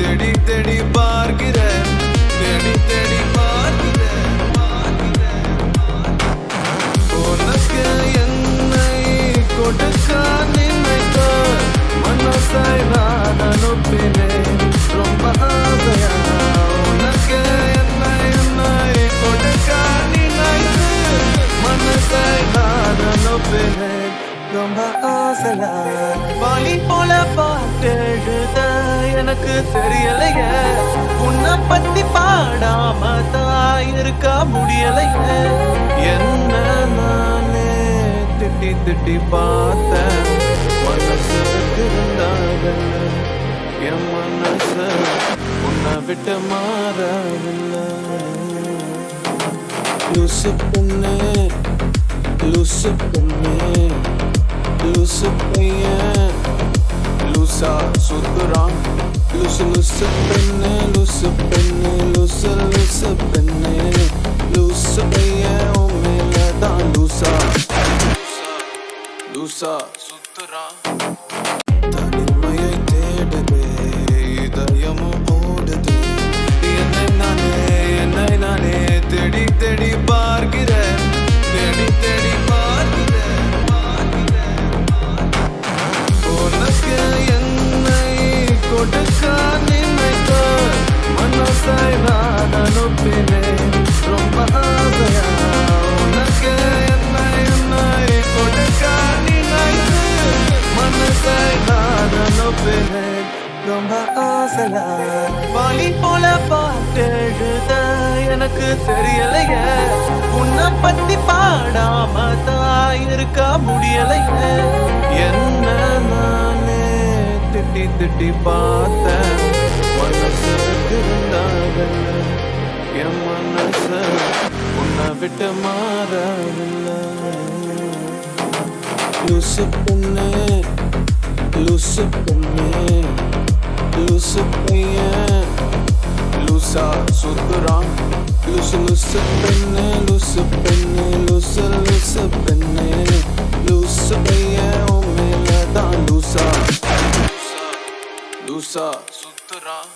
தேடி தேடி பார்க்கிறேன், தேடி தேடி பார்க்கிறேன். உனக்கு என்னை கொடுக்க நினைத்த மனசை நான் அனுப்பினேன் ரொம்ப ஆசையா. உனக்கு என்னை கொடுக்க நினைத்த மனசை நான் அனுப்பினேன் ரொம்ப ஆசையா. வாலி போல பாட்டெழுத எனக்கு தெரியலையே, உன்னை பத்தி பாடாம தான் இருக்க முடியலையே. என்ன நானே திட்டி திட்டி பார்த்தேன், மனசு திருந்தாகல, என் மனசு உன்னை விட்டு மாறவில்லை. லூசு பொண்ணு லூசு பொண்ணு லூசு பையன் லூசா சுத்துறான். லூசு லூசு பெண்ணு லூசு பெண்ணு லூசு லூசு பெண்ணு லூசு பையன் உன் மேலதான் லூசா லூசா சுத்துறான். தனிமையை தேடுதே இதயமும் ஓடுது, என்னை நானே தேடி தேடி பார்க்கிறேன், தேடி தேடி பார்க்கிறேன். உனக்கு என்னை கொடுக்க நினைத்த மனசை நான் அனுப்பினேன் ரொம்ப ஆசையா. உனக்கு என்னை கொடுக்க நினைத்த மனசை நான் அனுப்பினேன் ரொம்ப ஆசையா. வாலி போல பாட்டெழுத எனக்கு தெரியலையே, உன்னை பத்தி பாடாம தான் இருக்க முடியலையே. என்ன நானே திட்டி திட்டி பார்த்தேன், மனசு திருந்தாகல, என் மனசு உன்னை விட்டு மாறவில்லை. லூசு பொண்ணு லூசு பொண்ணு லூசு பையன் லூசா சுத்துறான். லூசு லூசு பெண்ணு லூசு பெண்ணு லூசு லூசு பெண்ணு லூசு பையன் உன் மேலதான் லூசா லூசா சுத்துறான்.